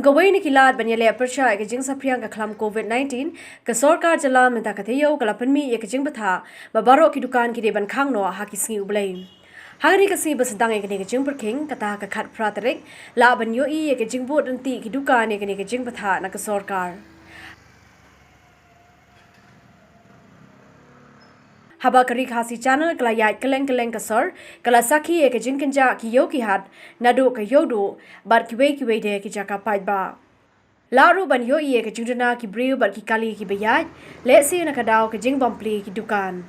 kawei ni kilat ban ialeh pyrshah ke jingsaphriang ke khlam COVID-19 ke Sorkar jylla minta kathayo ke pynmih ke Jingbthah baroh ki dukan ki ban khang no ha ki sngi blei. Hari ke sdang ke jingpyrkhing kata ke khat tarik la ban iohi ke Jingbud ryntih ki dukan ke Jingbthah na ke Sorkar. Haba ke Rikhasi channel kala iaid keleng kesor kala sakhi ke jingkynjah ki yo ki hat nadu ke yodo bat kawei de ki jaka paidbah. Laru ban iohi ke jingduna ki blei bat ki kali ki iaid le si na kadau ke jingbom ki dukan.